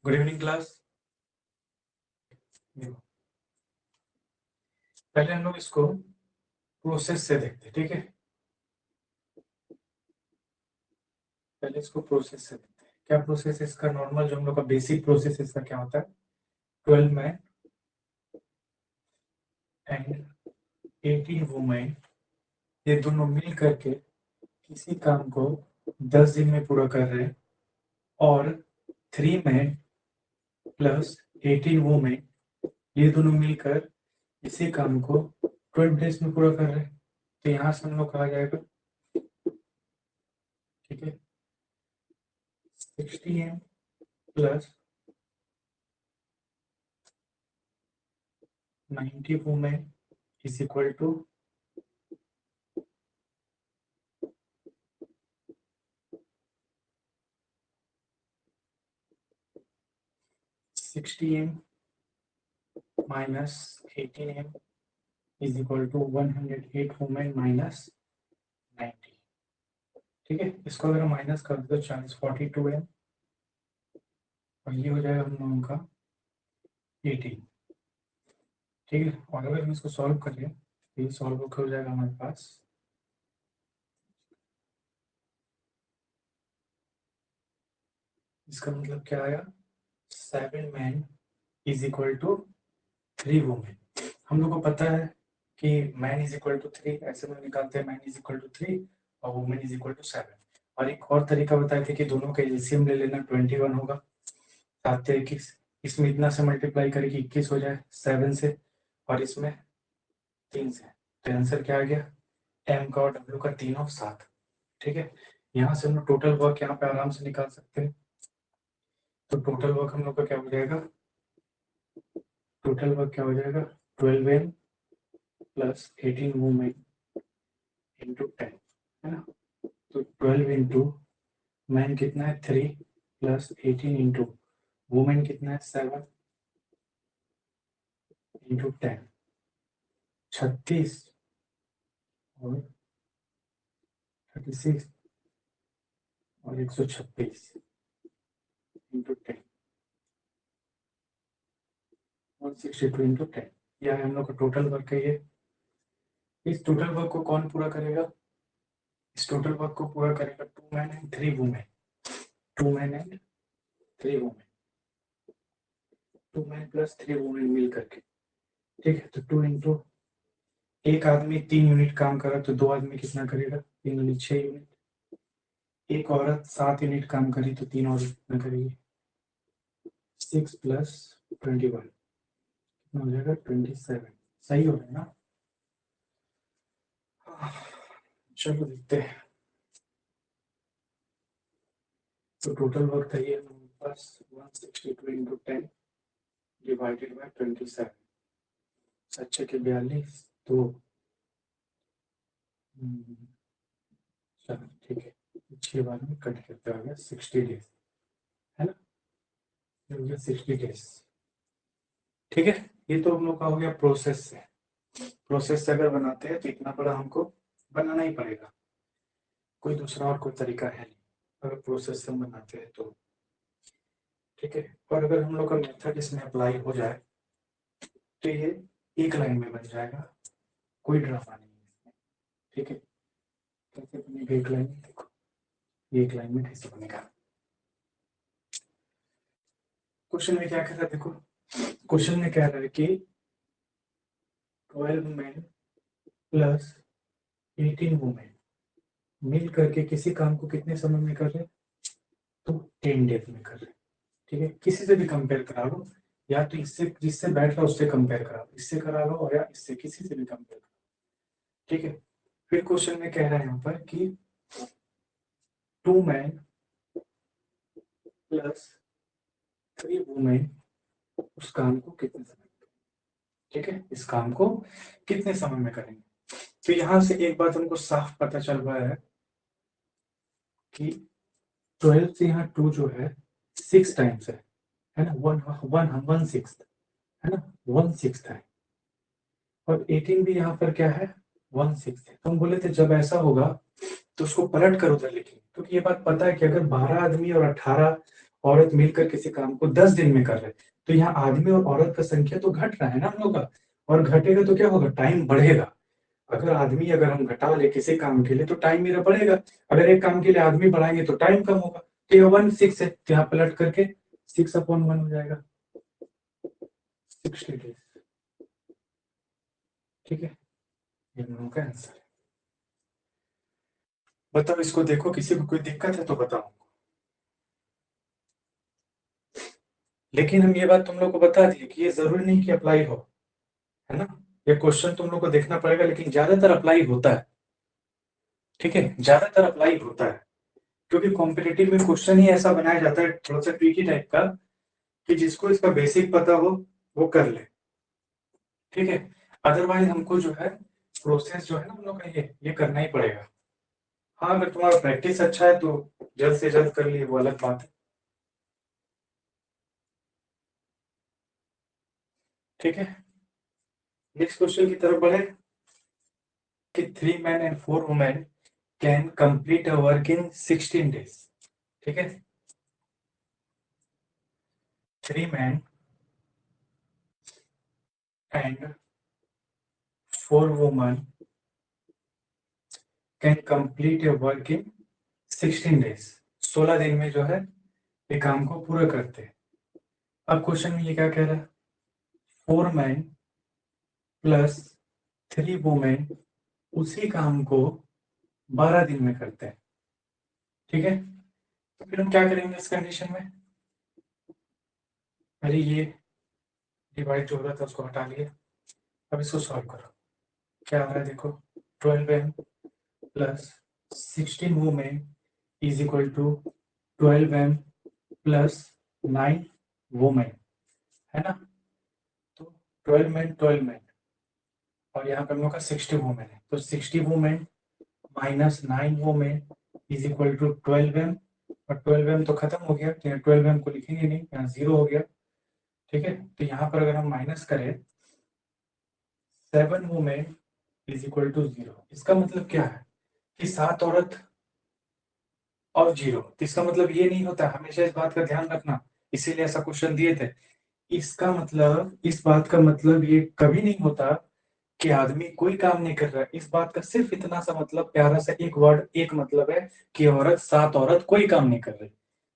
Good evening class. पहले हम लोग इसको प्रोसेस से देखते हैं, ठीक है। पहले इसको प्रोसेस से देखते हैं। क्या प्रोसेस है इसका? नॉर्मल जो हम लोग का बेसिक प्रोसेस इसका क्या होता है, 12 मैन एंड 18 वुमेन, ये दोनों मिल करके किसी काम को 10 दिन में पूरा कर रहे हैं, और 3 मैन प्लस 18 वुमेन, ये दोनों मिलकर इसी काम को 12 डेज में पूरा कर रहे हैं। तो यहाँ से हम लोग कहा जाएगा, ठीक है, 60 m plus 90 women is equal to 60 m minus 18 m is equal to 108 women minus 90। ठीक है, इसको अगर माइनस कर दो 42 m, और ये हो जाएगा हम लोगों का 18। ठीक है, और अगर हम इसको सॉल्व करें तो ये सॉल्व हो जाएगा हमारे पास, इसका मतलब क्या आया, 7 man is equal to 3 women. हम लोग को पता है कि मैन इज इक्वल टू 3, ऐसे में निकालते हैं मैन इज इक्वल टू 3 और वुमेन इज इक्वल टू 7। और एक और तरीका बताए थे कि दोनों का एलसीएम ले लेना, 21 होगा, 7 से 21, इसमें इतना से मल्टीप्लाई करके 21 हो जाए 7 से, और इसमें 3 से। तो आंसर क्या आ गया, एम का और डब्ल्यू का तीनों 7। ठीक है, यहाँ से हम लोग टोटल वर्क यहाँ पे आराम से निकाल सकते हैं। तो टोटल वर्क हम लोग का क्या हो जाएगा, टोटल वर्क क्या हो जाएगा, 12 एम प्लस 18 वुमेन इंटू 10, है ना। तो 12 इंटू मैन कितना है 3 प्लस 18 इंटू वुमेन कितना है 7 इंटू 10, 36 और 36 और 126 इंटू 10, 162 इंटू 10। यह हम लोग का टोटल वर्क है। ये इस टोटल वर्क को कौन पूरा करेगा, इस टोटल वर्क को पूरा करेगा 2 man and 3 women, 2 man and 3 women, 2 man plus 3 women मिल करके। ठीक है, तो 2 इंटू, एक आदमी 3 यूनिट काम करा तो 2 आदमी कितना करेगा, 3 यूनिट 6 यूनिट, एक औरत 7 यूनिट काम करी तो 3 औरत कितना करेगी, 6 प्लस 21 कितना हो जाएगा 27। सही हो रहा है ना। चलो देखते हैं। तो टोटल वर्क था ये हमारे पास 162 इंटू 10 डिवाइडेड बाय 27, अच्छे के 42, तो चलो ठीक है, 6 बार में कट करते आ गया 60 डेज, है ना, ये हो गया 60 डेज। ठीक है, ये तो हम लोग का हो गया प्रोसेस से। प्रोसेस से अगर बनाते हैं तो इतना बड़ा हमको बनाना ही पड़ेगा, कोई दूसरा और कोई तरीका है नहीं अगर प्रोसेस से हम बनाते हैं तो। ठीक है, और अगर हम लोग का मेथड इसमें अप्लाई हो जाए तो ये एक लाइन में बन जाएगा, कोई ड्रामा नहीं है इसमें। ठीक है, कैसे बनेगा एक लाइन में, देखो ये एक लाइन में कैसे बनेगा। क्वेश्चन में क्या कह रहा है, देखो क्वेश्चन में कह रहा है कि 12 मैन प्लस 18 वुमेन मिल करके किसी काम को कितने समय में कर रहे हैं, तो 10 डेज में कर रहे हैं। ठीक है, किसी से भी कंपेयर करा लो, या तो इससे, जिससे बैठ रहा उससे कंपेयर करा लो, इससे करा लो, और या इससे, किसी से भी कंपेयर करा लो। ठीक है, फिर क्वेश्चन में कह रहा है यहाँ पर कि 2 मैन प्लस 3 वुमेन उस काम को कितने समय में, ठीक है, इस काम को कितने समय में करेंगे। तो यहां से एक बात हमको साफ पता चल रहा है कि 12 से यहाँ 2 जो है 6 टाइम्स है ना, 1/6 है ना, 1/6 है, और 18 भी यहाँ पर क्या है 1/6 है। तो हम बोले थे जब ऐसा होगा तो उसको पलट कर उधर लिखेंगे, क्योंकि ये बात पता है कि अगर 12 आदमी और 18 औरत मिलकर किसी काम को 10 दिन में कर रहे, तो यहाँ आदमी और औरत का संख्या तो घट रहा है ना हम लोग का, और घटेगा तो क्या होगा, टाइम बढ़ेगा। अगर आदमी अगर हम घटा ले किसी काम के लिए तो टाइम मेरा बढ़ेगा, अगर एक काम के लिए आदमी बढ़ाएंगे तो टाइम कम होगा। तो ये 1/6 है, तो यहाँ पलट करके 6/1 हो जाएगा, 60 डेज। ठीक है, ये हम लोगों का आंसर है। बताओ इसको, देखो किसी को कोई दिक्कत है तो बताओ। लेकिन हम ये बात तुम लोग को बता दिए कि ये जरूरी नहीं कि अप्लाई हो, है ना। ये क्वेश्चन तुम लोग को देखना पड़ेगा, लेकिन ज्यादातर अप्लाई होता है। ठीक है, ज्यादातर अप्लाई होता है, क्योंकि कॉम्पिटेटिव में क्वेश्चन ही ऐसा बनाया जाता है थोड़ा सा ट्रिकी टाइप का, कि जिसको इसका बेसिक पता हो वो कर ले। ठीक है, अदरवाइज हमको जो है प्रोसेस जो है ना हम लोग का ये करना ही पड़ेगा। हाँ, अगर तुम्हारा प्रैक्टिस अच्छा है तो जल्द से जल्द कर लिए, वो अलग बात है। ठीक है, नेक्स्ट क्वेश्चन की तरफ बढ़े कि 3 men and 4 women can complete a work in 16 days. ठीक है, 3 men and 4 women can complete a work in 16 days. 16 दिन में जो है ये काम को पूरा करते हैं। अब क्वेश्चन में ये क्या कह रहा है, 4 men प्लस 3 women उसी काम को 12 दिन में करते हैं। ठीक है, तो फिर हम क्या करेंगे इस कंडीशन में, पहले ये डिवाइड जो हो रहा था उसको हटा लिया, अब इसको सॉल्व करो। क्या आ रहा है देखो, 12m plus 16 women is equal to 12m plus 9 women, है ना। तो 12 men और यहाँ पे हम लोग का 60 women है, तो 60 women minus 9 women is equal to 12m, और 12m तो खत्म हो गया, तो यहाँ 12m को लिखेंगे नहीं, यहाँ 0 हो गया। ठीक है, तो यहाँ पर अगर हम माइनस करें 7 women इज इक्वल टू 0, इसका मतलब क्या है कि 7 औरत और 0, तो इसका मतलब ये नहीं होता, हमेशा इस बात का ध्यान रखना, इसीलिए ऐसा क्वेश्चन दिए थे। इसका मतलब, इस बात का मतलब ये कभी नहीं होता कि आदमी कोई काम नहीं कर रहा है। इस बात का सिर्फ इतना सा मतलब, प्यारा सा एक वर्ड, एक मतलब है कि औरत, 7 औरत कोई काम नहीं कर रही,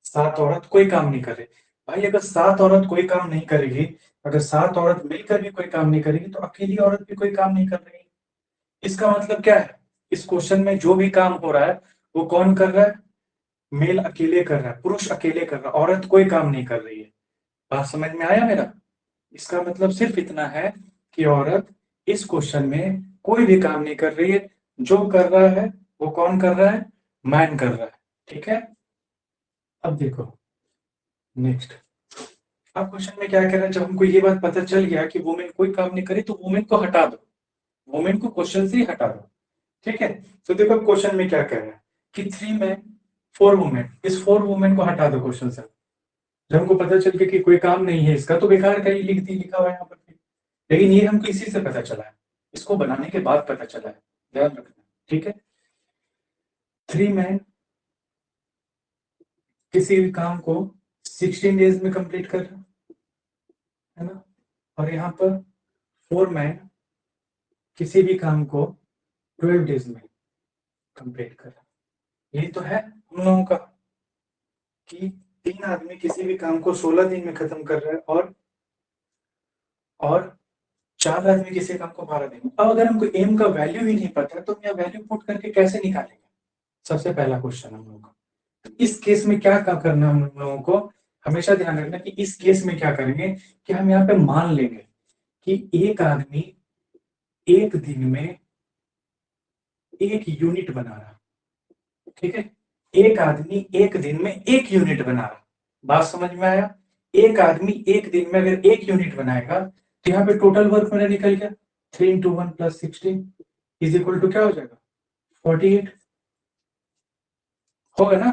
7 औरत कोई काम नहीं कर रही। भाई अगर 7 औरत कोई काम नहीं करेगी, अगर 7 औरत मिलकर भी कोई काम नहीं करेगी, तो अकेली औरत भी कोई काम नहीं कर रही। इसका मतलब क्या है, इस क्वेश्चन में जो भी काम हो रहा है वो कौन कर रहा है, मेल अकेले कर रहा है, पुरुष अकेले कर रहा है, औरत कोई काम नहीं कर रही है। बात समझ में आया मेरा। इसका मतलब सिर्फ इतना है कि औरत इस क्वेश्चन में कोई भी काम नहीं कर रही है, जो कर रहा है वो कौन कर रहा है, मैन कर रहा है। ठीक है, अब देखो नेक्स्ट। अब क्वेश्चन में क्या कह रहा है, जब हमको ये बात पता चल गया कि वुमेन कोई काम नहीं करे, तो वुमेन को हटा दो, वुमेन को क्वेश्चन से ही हटा दो। ठीक है, तो देखो क्वेश्चन में क्या कह रहा है कि 3 men 4 women, इस 4 women को हटा दो क्वेश्चन से। जब हमको पता चल गया कि कोई काम नहीं है इसका, तो बेकार का ही लिखा हुआ है यहाँ पर, लेकिन ये हमको इसी से पता चला है, इसको बनाने के बाद पता चला है, ध्यान रखना। ठीक है, 3 men किसी भी काम को 16 डेज में कंप्लीट कर रहे हैं, है ना, और यहाँ पर 4 men किसी भी काम को 12 डेज में कंप्लीट कर रहे हैं। यही तो है हम लोगों का, कि 3 आदमी किसी भी काम को 16 दिन में खत्म कर रहे हैं, और 4 आदमी किसी काम को 12 दिन में। अब अगर हमको एम का वैल्यू ही नहीं पता है, तो हम यहाँ वैल्यू पुट करके कैसे निकालेंगे, सबसे पहला क्वेश्चन हम लोग का। इस केस में क्या करना हम लोगों को, हमेशा ध्यान रखना कि इस केस में क्या करेंगे कि हम यहाँ पे मान लेंगे कि एक आदमी एक दिन में 1 यूनिट बना रहा। ठीक है, एक आदमी एक दिन में 1 यूनिट बना रहा। बात समझ में आया, एक आदमी एक दिन में अगर 1 यूनिट बनाएगा, तो यहाँ पे टोटल वर्क मेरा निकल गया 3 × 1 + 16 इज इक्वल टू क्या हो जाएगा, 48 होगा ना,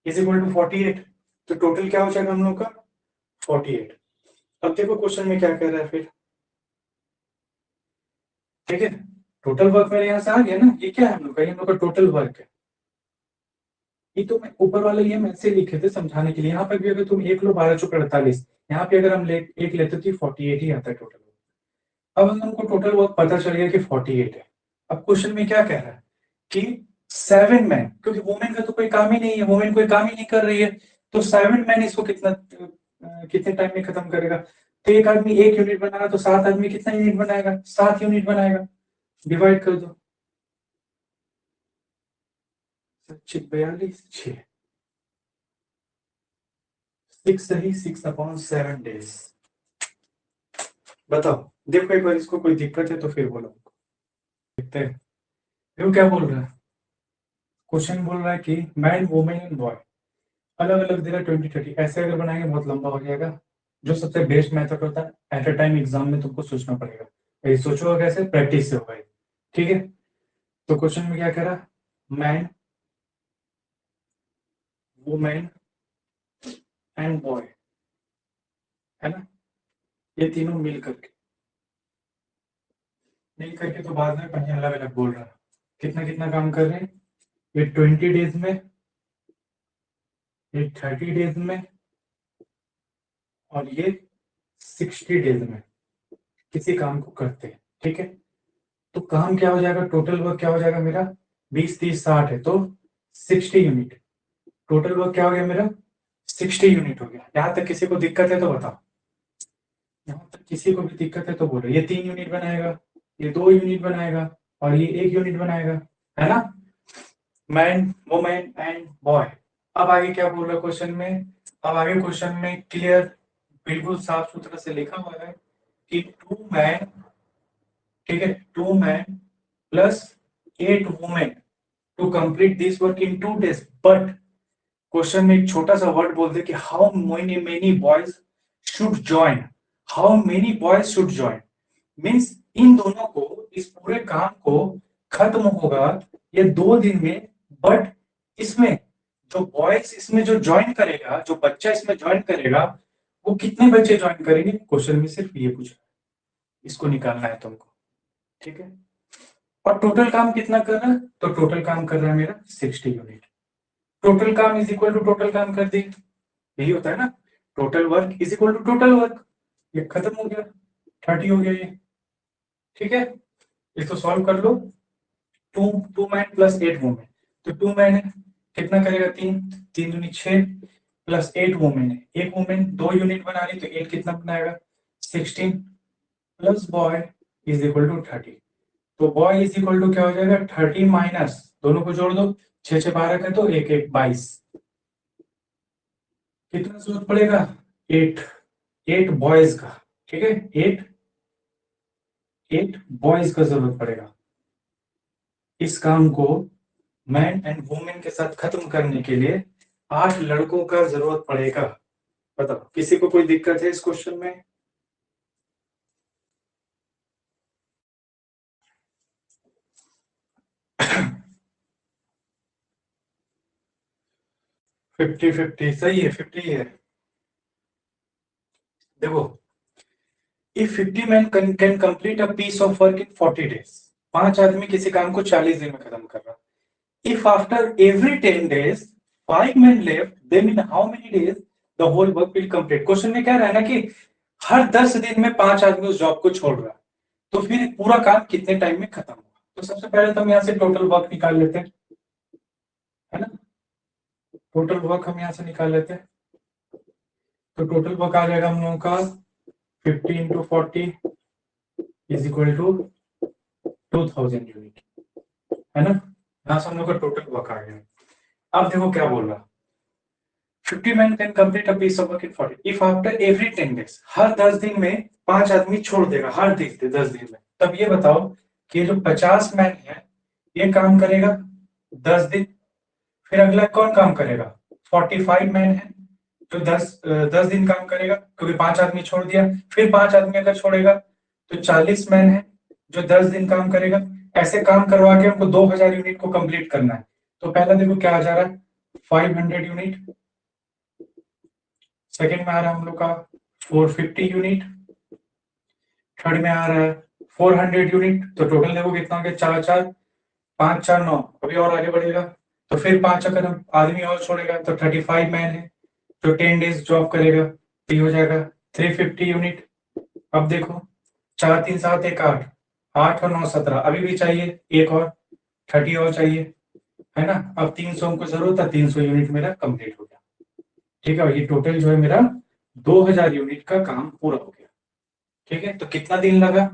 इज इक्वल टू 48। तो टोटल क्या हो जाएगा हम लोग का 48। अब देखो क्वेश्चन में क्या कह रहा है फिर। ठीक है, टोटल वर्क मेरे यहाँ से आ गया ना, ये क्या है हम लोग का, ये हम लोग का टोटल वर्क है। ये तो मैं ऊपर वाला ये मैं ऐसे लिखे थे समझाने के लिए। यहाँ पर भी अगर तुम एक लो 12 चौक 48, यहाँ पे अगर हम एक लेते तो 48 ही आता है टोटल। अब हमको टोटल वर्क पता चल गया कि 48 है। अब क्वेश्चन में क्या कह रहा है कि 7 मैन, क्योंकि वुमेन का तो कोई काम ही नहीं है, वुमेन कोई काम ही नहीं कर रही है, तो 7 मैन इसको कितने टाइम में खत्म करेगा। तो एक आदमी 1 यूनिट बना रहा, तो 7 आदमी कितना यूनिट बनाएगा, 7 यूनिट बनाएगा। डिवाइड कर दो, 42 6 6 सही 6/7 days। बताओ, देखो एक बार, इसको कोई दिक्कत है तो फिर बोलो। देखते हैं देखो क्या बोल रहा है। क्वेश्चन बोल रहा है कि मैन वुमेन एंड बॉय अलग अलग दे रहा है 20 30। ऐसे अगर बनाएंगे बहुत लंबा हो जाएगा। जो सबसे बेस्ट मेथड होता है, एट अ टाइम एग्जाम में तुमको सोचना पड़ेगा। ये सोचो कैसे, प्रैक्टिस से होगा। ठीक है, तो क्वेश्चन में क्या कह रहा, मैन वुमेन एंड बॉय, है ना, ये तीनों मिल करके तो बाद में कहीं अलग अलग बोल रहा है। कितना कितना काम कर रहे हैं, ये 20 days में, ये 30 days में, और ये 60 days में किसी काम को करते हैं। ठीक है, तो काम क्या हो जाएगा, टोटल वर्क क्या हो जाएगा मेरा, 20 30 60 है तो 60 यूनिट। टोटल वर्क क्या हो गया मेरा, 60 यूनिट हो गया। यहां तक किसी को दिक्कत है तो बताओ, यहाँ तक किसी को भी दिक्कत है तो बोलो। ये 3 यूनिट बनाएगा, ये 2 यूनिट बनाएगा, और ये 1 यूनिट बनाएगा, है ना, मैन वुमेन एंड बॉय। अब आगे क्या बोल रहा है क्वेश्चन में, अब आगे क्वेश्चन में क्लियर बिल्कुल साफ सुथरा से लिखा हुआ है कि 2 मैन, ठीक है, 2 man plus 8 women to complete this work in 2 days। But question में एक छोटा सा वर्ड बोल दे कि how many many boys should join, how many boys should join, means इन दोनों को इस पूरे काम को खत्म होगा ये 2 दिन में। बट इसमें जो बॉयज इसमें जो ज्वाइन करेगा, जो बच्चा इसमें ज्वाइन करेगा, वो कितने बच्चे ज्वाइन करेंगे, क्वेश्चन में सिर्फ ये पूछा, इसको निकालना है तुमको। ठीक है, और टोटल काम कितना कर रहा है, तो टोटल काम कर रहा है मेरा 60 यूनिट। टोटल काम इज इक्वल टू टोटल काम कर दी, यही होता है ना, total work is equal to total work. ये खत्म हो गया, 30 हो गया ये। ठीक है, इसको सॉल्व कर लो। 2 मैन प्लस 8 वुमेन, तो 2 मैन है, कितना करेगा, 3 3 दूनी 6 प्लस 8 वुमेन है, एक वुमेन 2 यूनिट बना रही तो 8 कितना बनाएगा 16 plus boy is equal to 30। तो बॉय इज इक्वल टू क्या हो जाएगा 30 माइनस, दोनों को जोड़ दो, 6 6 12 का तो 1 1 22, कितना जरूरत पड़ेगा 8, 8 बॉयज का। ठीक है, 8 बॉयज का जरूरत पड़ेगा इस काम को मैन एंड वुमेन के साथ खत्म करने के लिए। 8 लड़कों का जरूरत पड़ेगा। बताओ, किसी को कोई दिक्कत है इस क्वेश्चन में। 50 50 सही है, 50 है। देखो, if 50 man can complete a piece of work in 40 days, 5 आदमी किसी काम को 40 दिन में खत्म कर रहा। If after every 10 days 5 men left, then in how many days the whole work will complete। Question में क्या रहा है ना कि हर 10 दिन में 5 आदमी उस जॉब को छोड़ रहा है, तो फिर पूरा काम कितने टाइम में खत्म होगा। तो सबसे पहले तो हम यहाँ से टोटल वर्क निकाल लेते हैं, है ना, टोटल वर्क हम यहाँ से निकाल लेते हैं। तो टोटल वर्क आ जाएगा हम लोगों का 50 × 40 इज इक्वल टू 2000 यूनिट, है ना। यहाँ से हम लोग का टोटल वर्क आ गया। अब देखो क्या बोल रहा, 50 man can complete a piece of work in 40 if after every 10 days, हर 10 दिन में 5 आदमी छोड़ देगा, हर 10 दिन में। तब ये बताओ कि जो 50 मैन है ये काम करेगा 10 दिन, फिर अगला कौन काम करेगा, 45 मैन है जो 10 दिन काम करेगा क्योंकि 5 आदमी छोड़ दिया, फिर 5 आदमी अगर छोड़ेगा तो 40 मैन है जो 10 दिन काम करेगा। ऐसे काम करवा के हमको 2000 यूनिट को कंप्लीट करना है। तो पहला देखो क्या आ जा रहा है 500 यूनिट, सेकंड में आ रहा है हम लोग का 450 यूनिट, थर्ड में आ रहा है 400 यूनिट। तो टोटल देखो कितना हो गया 4 4 5 4 9, अभी और आगे बढ़ेगा तो फिर 5 अगर हम आदमी और छोड़ेगा तो 35 मैन है जो 10 डेज जॉब करेगा, तो ये हो जाएगा 350 यूनिट। अब देखो 4 3 7 1 8, 8 और 9 17, अभी भी चाहिए एक और 30 और चाहिए, है ना। अब 300 हमको जरूरत है, 300 यूनिट मेरा कंप्लीट हो गया। ठीक है, और ये टोटल जो है मेरा 2000 यूनिट का काम पूरा हो गया। ठीक है, तो कितना दिन लगा?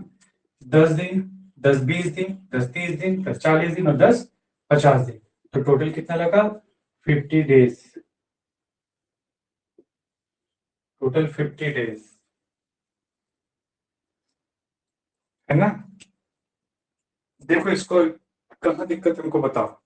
10 दिन, 10 20 दिन, 10 30 दिन, 10 40 दिन और 10 50 दिन। तो टोटल कितना लगा? 50 डेज। टोटल 50 डेज, है ना। देखो इसको कहाँ दिक्कत हमको बताओ।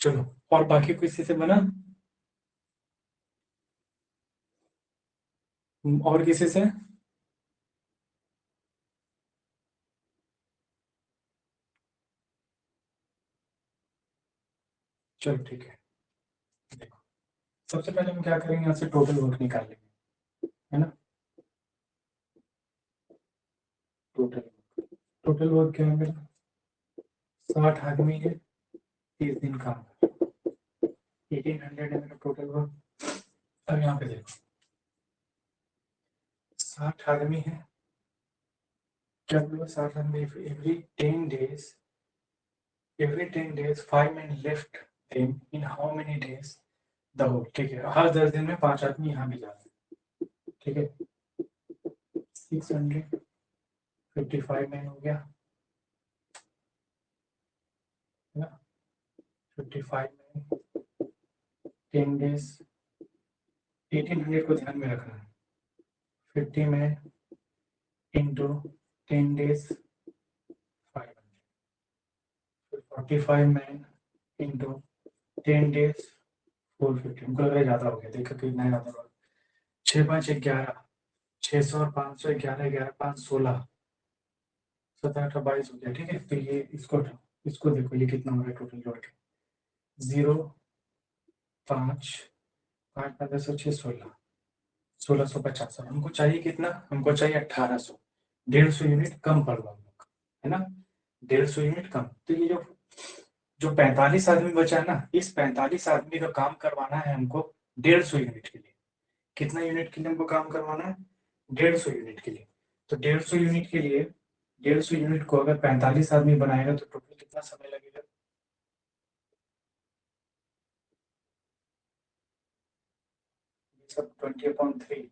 चलो, और बाकी किसी से बना? और किसी से? चलो ठीक है। देखो, सबसे पहले हम क्या करेंगे, यहाँ से टोटल वर्क निकाल लेंगे, है ना। टोटल टोटल वर्क क्या है मेरा? 60 आदमी है, 30 दिन काम, 1800 है मेरा टोटल वर्क। अब यहाँ पे देखो 60 आदमी है, क्या बोला? 60 आदमी, every 10 days 5 men left them in how many days the whole। ठीक है, हर 10 दिन में 5 आदमी यहाँ भी जाते हैं। ठीक है, 655 मैन हो गया, है ना। 55 मैन, 10 डेज, 1800 को ध्यान में रखना है। 50 man into 10 days 500, 45 man into 10 days 450। हमको लग रहा है ज्यादा हो गया, देखो कितना ज्यादा होगा। 6 5 11, 600 और 500, 11 11 5 16, 17 18 22 हो गया। ठीक है, तो ये इसको देखो ये कितना हो रहा है टोटल जोड़ के। 0 5 5 15 6 16, 1650। हमको चाहिए कितना? हमको चाहिए 1800, 150 यूनिट कम पड़ रहा है, है ना। 150 यूनिट कम, तो ये जो जो 45 आदमी बचा है ना, इस 45 आदमी का काम करवाना है हमको 150 यूनिट के लिए। कितना यूनिट के लिए हमको काम करवाना है? 150 यूनिट के लिए। तो 150 यूनिट के लिए, 150 यूनिट को अगर 45 आदमी बनाएगा तो टोटल कितना समय लगेगा? सब 20/3,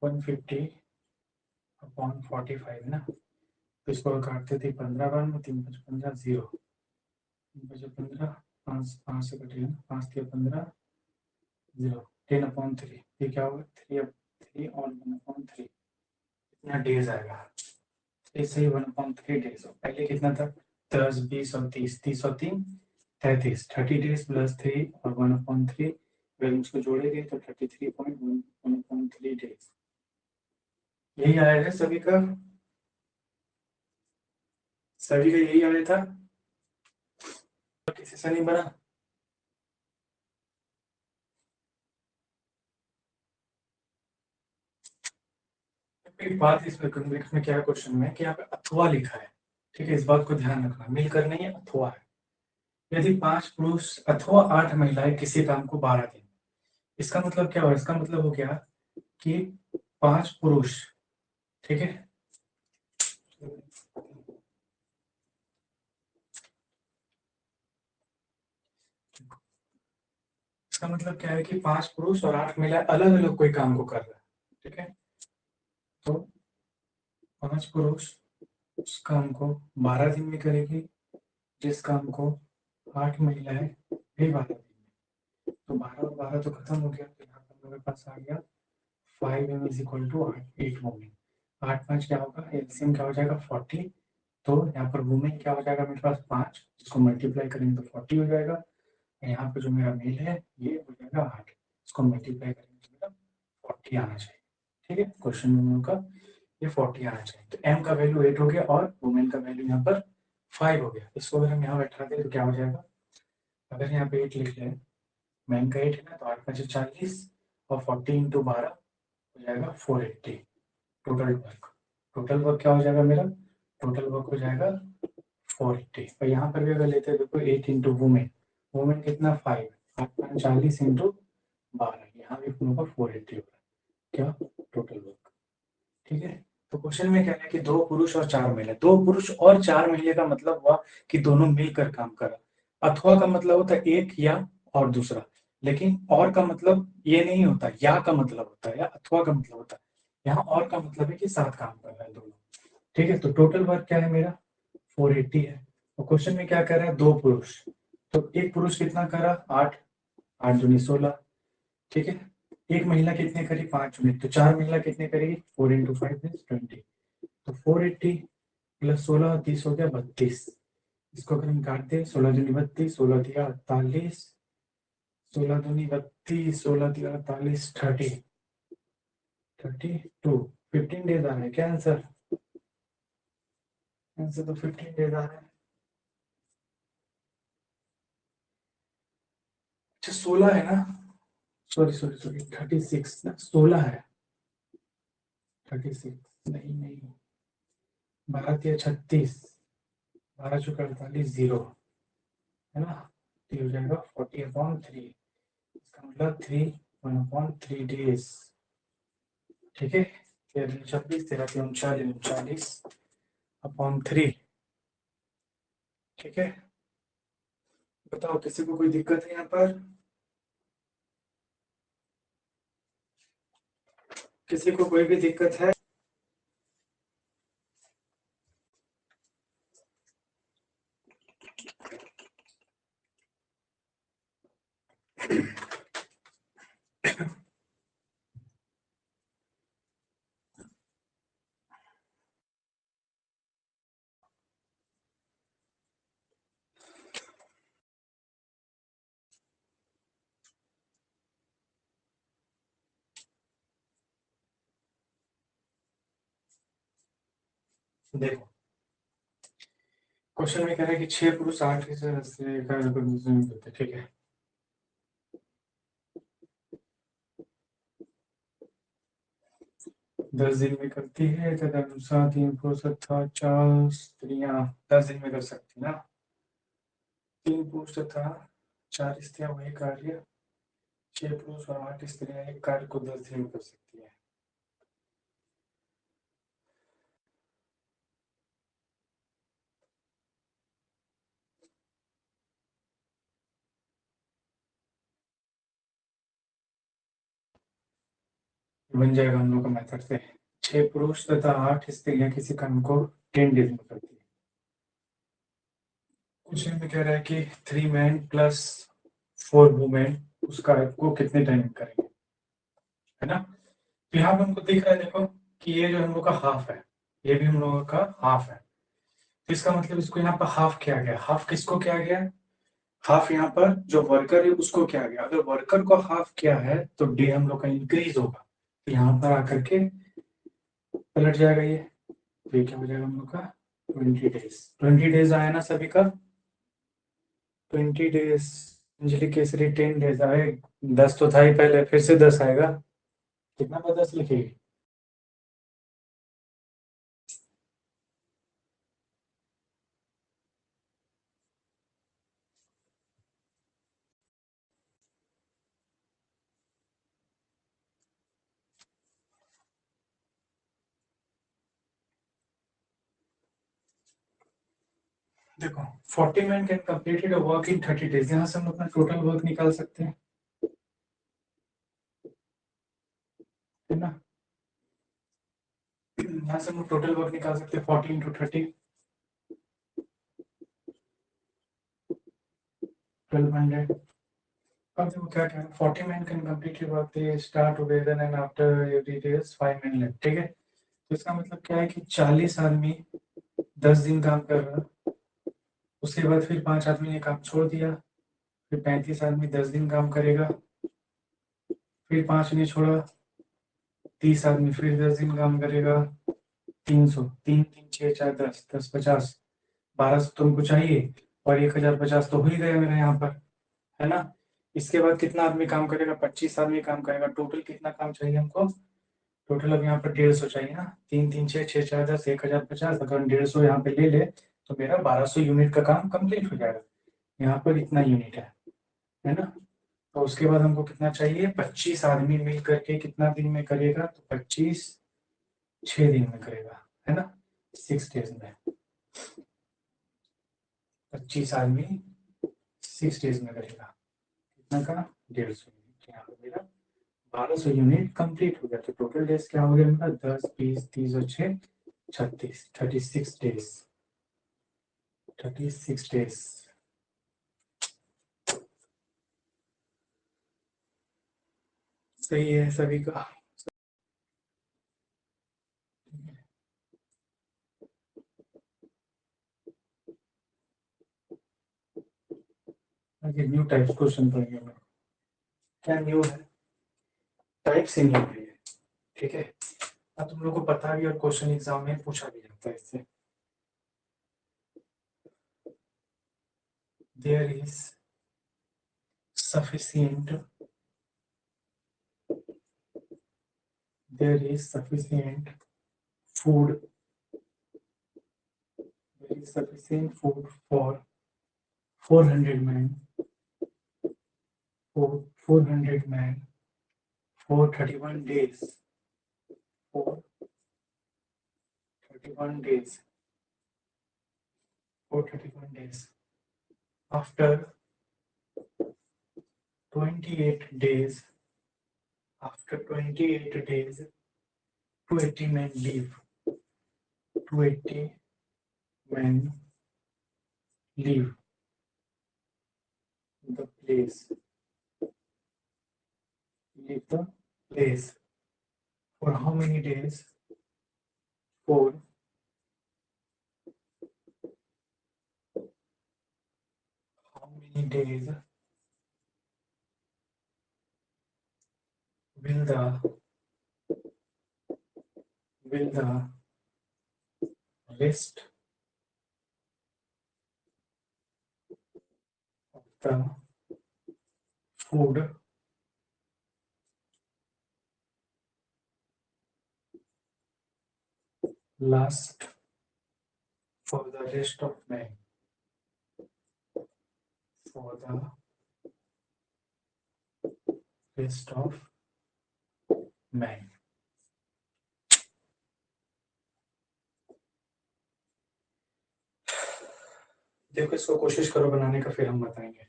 150/45 है ना। तो इसको काटते थे 15 बार में, 3 5 15 0, 3 5 15, 5 5 से कटेगा ना, 5 3 15 0, 10/3, ये क्या होगा? 3 और 1/3, कितना डेज आएगा? इससे ही 1/3 डेज हो। पहले कितना था? 10 20 और 30, 30 और 3 33, 30 डेज प्लस 3 और 1/3, अगर हम उसको जोड़ेंगे तो 33.1/3 डेज। यही आया है सभी का, सभी का यही आया था, किसी से नहीं बना। एक बात इसमें इसमें क्या क्वेश्चन में कि यहाँ पे अथवा लिखा है। ठीक है, इस बात को ध्यान रखना, मिलकर नहीं है, अथवा है। यदि 5 पुरुष अथवा 8 महिलाएं किसी काम को 12 दिन, इसका मतलब क्या हुआ? इसका मतलब हो गया कि 5 पुरुष, ठीक है, इसका मतलब क्या है कि 5 पुरुष और 8 महिलाएं अलग अलग कोई काम को कर रहा है। ठीक है, तो 5 पुरुष उस काम को 12 दिन में करेगी, जिस काम को 8 महिलाएं भी 12 दिन में। तो 12 और 12 तो खत्म हो गया, पास आ गया 5m is equal to 8 women. 8 5 क्या होगा, एलसीएम क्या हो जाएगा 40। तो यहाँ पर वुमेन क्या हो जाएगा मेरे पास 5, जिसको मल्टीप्लाई करेंगे तो 40 हो जाएगा। यहाँ पे जो मेरा मेल है ये हो जाएगा 8, इसको मल्टीप्लाई करेंगे तो मेरा 40 आना चाहिए। ठीक है, क्वेश्चन में उनका ये 40 आना चाहिए। तो एम का वैल्यू 8 हो गया और वुमेन का वैल्यू यहाँ पर 5 हो गया। इसको अगर हम यहाँ बैठा दें तो क्या हो जाएगा, अगर यहाँ पे 8 लिख लें, मैन का 8 है ना, तो 8 5 40 और 40 इंटू 12 हो जाएगा 480 टोटल वर्क। टोटल वर्क क्या हो जाएगा मेरा, टोटल वर्क हो जाएगा 480। और यहाँ पर भी अगर लेते हैं देखो 8 इंटू वुमेन, वुमेन कितना 5, 8 5 40 इंटू 12, यहाँ भी पूरा 480 होगा क्या टोटल वर्क। ठीक है, तो क्वेश्चन में क्या है कि 2 पुरुष और 4 महिला, 2 पुरुष और 4 महिला का मतलब हुआ कि दोनों मिलकर काम करा। अथवा का मतलब होता है एक या और दूसरा, लेकिन और का मतलब ये नहीं होता, या का मतलब होता है, या अथवा का मतलब होता है। यहाँ और का मतलब है कि साथ काम कर रहा है दोनों। ठीक है, तो टोटल वर्क क्या है मेरा 480 है। और क्वेश्चन में क्या कर रहा है 2 पुरुष, तो एक पुरुष कितना करा 8, 8 दूनी 16। ठीक है, एक महिला कितने करी 5 यूनिट, तो 4 महिला कितने करेगी 4 इंटू 5 20। तो 480 प्लस 16 30 हो गया 32। इसको अगर हम काटते 16 दूनी 32, 16 दिया 48, 16 दूनी 32, 16 दिया 48, 32। 15 डेज आ रहे हैं क्या आंसर, आंसर तो 15 डेज आ रहे हैं। अच्छा 16 है ना, सॉरी सॉरी सॉरी 36 ना, 16 है 36, नहीं नहीं 12 या 36, 12 चौके 48 0 है ना, तो ये हो जाएगा 40/3, इसका मतलब 3 1/3 डेज। ठीक है, 13 26 13 39 39/3। ठीक है, बताओ किसी को कोई दिक्कत है यहाँ पर, किसी को कोई भी दिक्कत है। देखो क्वेश्चन में कह रहा है कि 6 पुरुष 8 से का, ठीक है, 10 दिन में करती है तदनुसार 3 पुरुष तथा 4 स्त्रियां 10 दिन में कर सकती ना, 3 पुरुष तथा 4 स्त्रियां वही कार्य 6 पुरुष और 8 स्त्रियां एक कार्य को 10 दिन में कर सकती है। बन जाएगा हम लोग का मेथड से, 6 पुरुष तथा 8 स्त्रियां किसी काम को 10 डेज में करती है। क्वेश्चन में कह रहा है कि 3 मैन प्लस 4 वुमेन उस कार्य को कितने टाइम में करेंगे, है ना। तो यहाँ पे हमको दिख रहा है देखो कि ये जो हम लोग का हाफ है, ये भी हम लोगों का हाफ है, तो इसका मतलब इसको यहाँ पर हाफ किया गया। हाफ किसको किया गया, हाफ यहाँ पर जो वर्कर है उसको किया गया। अगर वर्कर को हाफ किया है तो डे हम लोग का इंक्रीज होगा, तो यहाँ पर आकर के पलट जाएगा ये, तो ये क्या हो जाएगा हम लोग का 20 डेज। 20 डेज आया ना सभी का, 20 डेज। अंजलि केसरी 10 डेज आए, 10 तो था ही पहले, फिर से 10 आएगा, कितना बार 10 लिखेगी। देखो 40 man can completed a work in 30 days, यहाँ से हम अपना टोटल वर्क निकाल सकते हैं, है ना। यहाँ से हम टोटल वर्क निकाल सकते हैं 40 इंटू 30 1200। अब देखो क्या कह रहा है, 40 man can complete your work day start together and after every day 5 man left. ठीक है, तो इसका मतलब क्या है कि 40 आदमी 10 दिन काम कर रहा है, उसके बाद फिर 5 आदमी ने काम छोड़ दिया, फिर 35 आदमी 10 दिन काम करेगा, फिर 5 ने छोड़ा, 30 आदमी फिर 10 दिन काम करेगा, 300, 3 3 6 4 10 10 50, 1200 तुमको चाहिए, और 1050 तो हो ही गया मेरा यहाँ पर, है ना। इसके बाद कितना आदमी काम करेगा, 25 आदमी काम करेगा, टोटल कितना काम चाहिए हमको, टोटल अब यहाँ पर 150 चाहिए ना, 3 3 6 6 4 10 1050, अगर हम 150 यहाँ पे ले ले तो मेरा 1200 यूनिट का काम कंप्लीट हो जाएगा। यहाँ पर इतना यूनिट है ना। तो उसके बाद हमको कितना चाहिए, 25 आदमी मिल करके कितना दिन में करेगा, तो 25 6 दिन में करेगा, है ना, 6 डेज में। 25 आदमी 6 डेज में करेगा, कितना का, 150 यूनिट। यहाँ पर मेरा 1200 यूनिट कंप्लीट हो गया। तो टोटल डेज क्या हो गया मेरा, 10 20 30 और 6 36, 36 डेज, 36 डेज। सही है सभी का। आगे न्यू टाइप्स क्वेश्चन पढ़ेंगे हम। क्या न्यू है, टाइप्स ही न्यू है ये, ठीक है। अब तुम लोग को पता भी और क्वेश्चन एग्जाम में पूछा भी जाता है इससे। There is sufficient there is sufficient food there is sufficient food for 400 men for 400 men for 31 days for 31 days for 31 days after 28 days after 28 days 280 men leave 280 men leave the place leave the place for how many days, for how many days will the rest of the food last for the rest of man, for the rest of man। देखो इसको कोशिश करो बनाने का, फिर हम बताएंगे।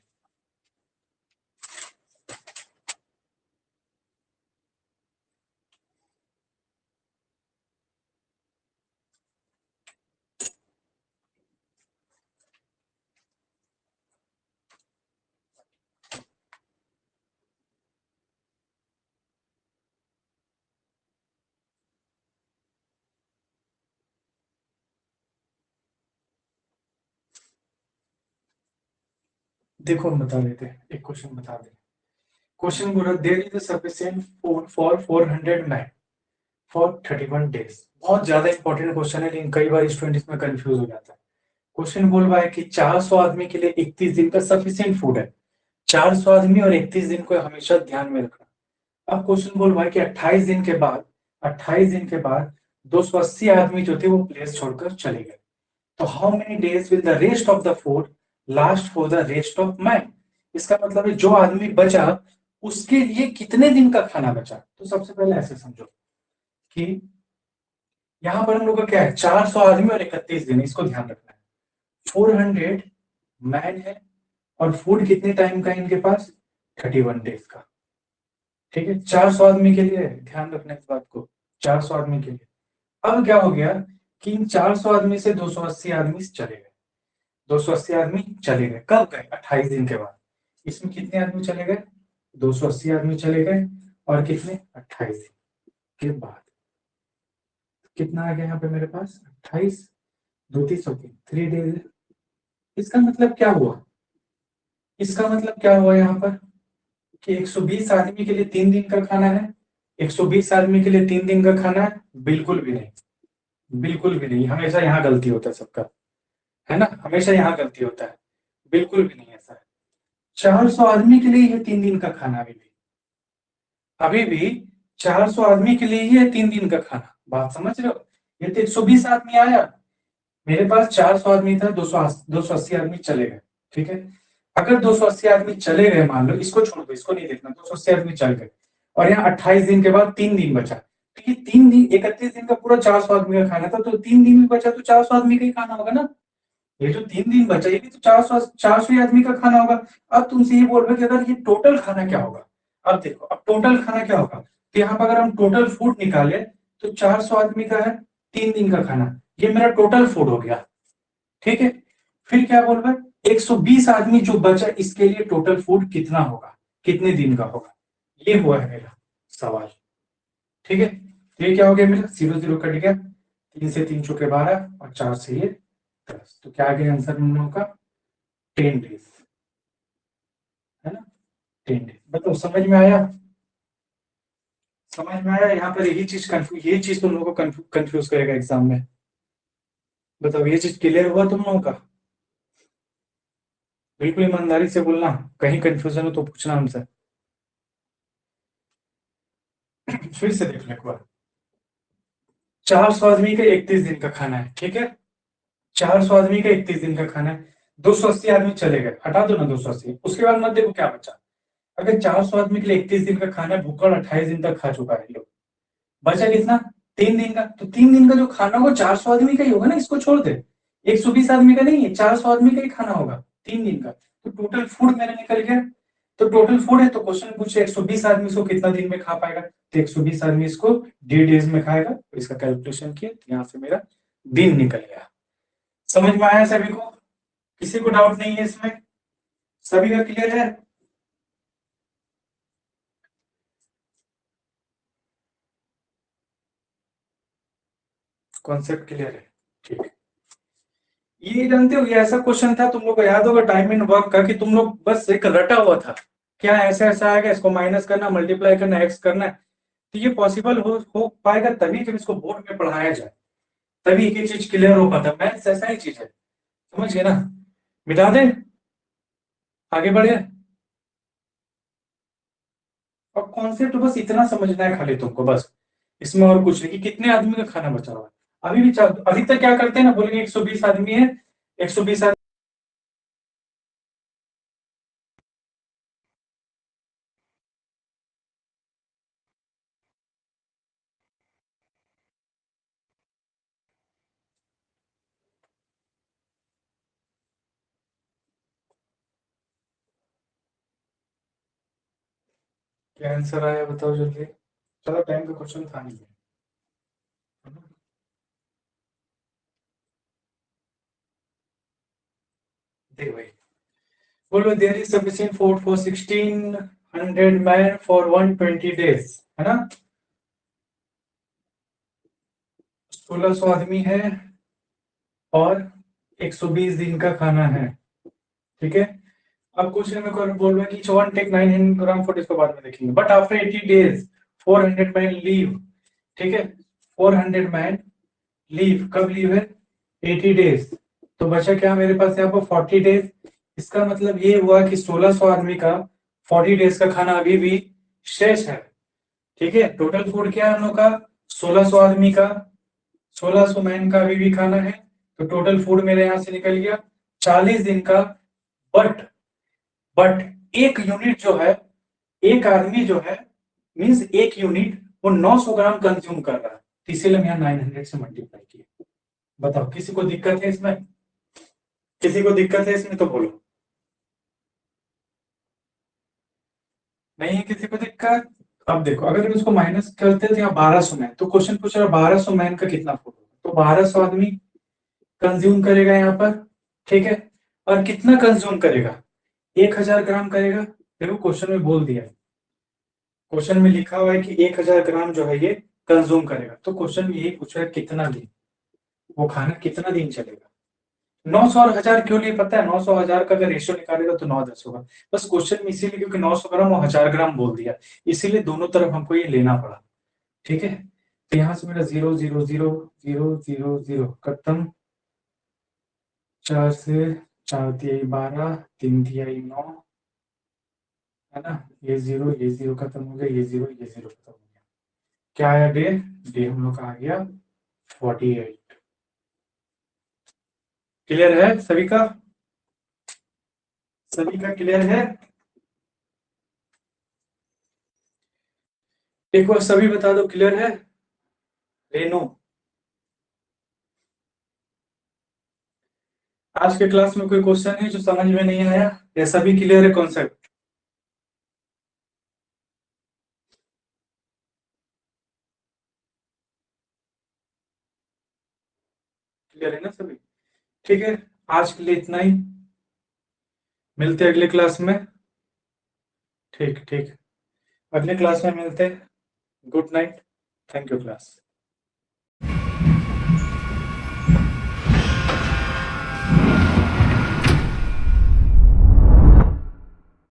देखो हम बता देते हैं, एक क्वेश्चन बता दे। क्वेश्चन बोला there is sufficient food for 400 man for 31 days. बहुत ज्यादा इंपॉर्टेंट क्वेश्चन है, लेकिन कई बार स्टूडेंट इसमें कंफ्यूज हो जाता है। क्वेश्चन बोल रहा है कि 400 आदमी के लिए 31 दिन का सफिशिएंट फूड है। 400 आदमी और 31 दिन को हमेशा ध्यान में रखना। अब क्वेश्चन बोल रहा है कि 28 दिन के बाद 28 दिन के बाद 280 आदमी जो थे वो प्लेस छोड़कर चले गए। तो how many days will the rest of the food last for the rest of man. इसका मतलब है जो आदमी बचा उसके लिए कितने दिन का खाना बचा। तो सबसे पहले ऐसे समझो कि यहां पर हम लोग का क्या है, 400 आदमी और 31 दिन, इसको ध्यान रखना है। 400 मैन है और फूड कितने टाइम का है इनके पास, 31 डेज का। ठीक है, 400 आदमी के लिए ध्यान रखना इस बात को, 400 आदमी के लिए। अब क्या हो गया कि इन 400 आदमी से 280 आदमी चले गए। 280 आदमी चले गए, कब गए, 28 दिन के बाद। इसमें कितने आदमी चले गए, 280 आदमी चले गए और कितने 28 के बाद कितना आ गया यहाँ पे मेरे पास 28 2 3 3 डेज। इसका मतलब क्या हुआ, इसका मतलब क्या हुआ यहाँ पर कि 120 आदमी के लिए 3 दिन का खाना है। 120 आदमी के लिए 3 दिन का खाना है? बिल्कुल भी नहीं, बिल्कुल भी नहीं। हमेशा यहाँ गलती होता है सबका, है ना, हमेशा यहाँ गलती होता है। बिल्कुल भी नहीं ऐसा है। 400 आदमी के लिए ये 3 दिन का खाना अभी भी 400 आदमी के लिए ही है 3 दिन का खाना। बात समझ रहे हो? ये तो 120 आदमी आया, मेरे पास 400 आदमी था, 280 आदमी चले गए। ठीक है, अगर 280 आदमी चले गए, मान लो इसको छोड़ दो, इसको नहीं देखना, 280 आदमी चल गए और यहाँ 28 दिन के बाद 3 दिन बचा, तो ये 3 दिन 31 दिन का पूरा 400 आदमी का खाना था, तो 3 दिन भी बचा तो 400 आदमी का ही खाना होगा ना। ये जो 3 दिन बचा ये भी तो 400 आदमी का खाना होगा। अब तुमसे ये बोल रहे कि अगर ये टोटल खाना क्या होगा। अब देखो, अब टोटल खाना क्या होगा, तो यहाँ पर अगर हम टोटल फूड निकाले तो 400 आदमी का है 3 दिन का खाना, ये मेरा टोटल फूड हो गया। ठीक है, फिर क्या बोल रहा है 120 आदमी जो बचा इसके लिए टोटल फूड कितना होगा, कितने दिन का होगा, ये हुआ है मेरा सवाल। ठीक है, तो ये क्या हो गया मेरा 0 0 कट गया, 3 से 3 चौके 12 और 4 से ये 10, तो क्या आ गया आंसर हम लोगों का 10 डेज, है ना, 10 डेज। बताओ समझ में आया, समझ में आया? यहाँ पर यही चीज कंफ्यूज, यही चीज तुम लोगों को कंफ्यूज करेगा एग्जाम में। बताओ ये चीज क्लियर हुआ तुम लोगों का? बिल्कुल ईमानदारी से बोलना, कहीं कंफ्यूजन हो तो पूछना हमसे। फिर से देख लो एक बार, 400 आदमी का 31 दिन का खाना है। ठीक है, 400 आदमी का 31 दिन का खाना है, 280 आदमी चले गए, हटा दो ना 280, उसके बाद मत देखो क्या बचा। अगर 400 आदमी के लिए 31 दिन का खाना है, भूखा 28 दिन तक खा चुका है लोग, बचा कितना 3 दिन का, तो 3 दिन का जो खाना होगा 400 आदमी का ही होगा ना, इसको छोड़ दे, 120 आदमी का नहीं है, 400 आदमी का ही खाना होगा 3 दिन का, तो टोटल फूड मेरा निकल गया। तो टोटल फूड है तो क्वेश्चन पूछे 120 आदमी इसको कितना दिन में खा पाएगा, तो 120 आदमी इसको 1.5 डेज में खाएगा, तो इसका कैलकुलेशन किया, यहाँ से मेरा दिन निकल गया। समझ में आया सभी को? किसी को डाउट नहीं है इसमें? सभी का क्लियर है? कॉन्सेप्ट क्लियर है? ठीक है, ये जानते हो ये ऐसा क्वेश्चन था तुम लोग को याद होगा टाइम एंड वर्क का, कि तुम लोग बस एक रटा हुआ था, क्या ऐसा ऐसा आएगा, इसको माइनस करना, मल्टीप्लाई करना, एक्स करना है। तो ये पॉसिबल हो पाएगा तभी जब इसको बोर्ड में पढ़ाया जाए, तभी ये चीज क्लियर हो पाता। मैथ्स ऐसा ही चीज है, समझ गए ना? मिटा दे, आगे बढ़े। और कॉन्सेप्ट बस इतना समझना है खाली तुमको, बस इसमें और कुछ नहीं, कि कितने आदमी का खाना बचा हुआ है। अभी भी अधिकतर क्या करते हैं ना, बोलेंगे 120 आदमी है, 120 आदमी क्या आंसर आया बताओ जल्दी। चलो टाइम का क्वेश्चन था नहीं है। देख भाई, बोलो there is sufficient food for 1600 man for 120 days, है ना, 1600 आदमी है और 120 दिन का खाना है। ठीक है, अब क्वेश्चन में कौन बोल रहा है कि वन टेक 900 ग्राम फूड, इसको बाद में देखेंगे, but after 80 days 400 man leave. ठीक है, 400 मैन लीव, कब लीव है 80 डेज, तो बचा क्या मेरे पास यहाँ पर 40 डेज। इसका मतलब ये हुआ कि 1600 आदमी का 40 डेज का खाना अभी भी शेष है। ठीक है, टोटल फूड क्या है हम लोग का 1600 आदमी का, 1600 मैन का अभी भी खाना है, तो टोटल फूड मेरे यहाँ से निकल गया 40 दिन का। बट बट एक यूनिट जो है, एक आदमी जो है, मीन्स एक यूनिट वो 900 ग्राम कंज्यूम कर रहा है, तो इसीलिए हम यहाँ 900 से मल्टीप्लाई किया। बताओ किसी को दिक्कत है इसमें? किसी को दिक्कत है इसमें तो बोलो। नहीं है किसी को दिक्कत? अब देखो, अगर हम इसको माइनस करते हैं तो यहाँ 1200 मैन, तो क्वेश्चन पूछ रहा है 1200 मैन का कितना फूड होगा, तो 1200 आदमी कंज्यूम करेगा यहाँ पर। ठीक है, और कितना कंज्यूम करेगा 1000 ग्राम करेगा, देखो क्वेश्चन में बोल दिया है क्वेश्चन में लिखा हुआ है कि 1000 ग्राम जो है ये कंज्यूम करेगा, तो क्वेश्चन में यही पूछा है कितना दिन, वो खाना कितना दिन चलेगा। 900 और 1000 क्यों नहीं पता है, 900 1000 का अगर रेशियो निकालेगा तो 9-10 होगा। बस क्वेश्चन में इसीलिए क्योंकि 900 ग्राम और 1000 ग्राम बोल दिया, इसीलिए दोनों तरफ हमको ये लेना पड़ा। ठीक है, तो यहाँ से मेरा 0 0 0 0 0 0 खत्म, 4 से 4 तिहाई 12, 3 तिहाई 9, है ना, ये 0 खत्म हो गया, ये 0 खत्म हो गया। क्या आया डे, डे हम लोग का आ गया 48। क्लियर है सभी का, सभी का क्लियर है। एक बार सभी बता दो क्लियर है, रेनो। आज के क्लास में कोई क्वेश्चन है जो समझ में नहीं आया, या सभी क्लियर है कॉन्सेप्ट? क्लियर है ना सभी? ठीक है, आज के लिए इतना ही, मिलते हैं अगले क्लास में। ठीक ठीक, अगले क्लास में मिलते हैं। Good night, thank you class.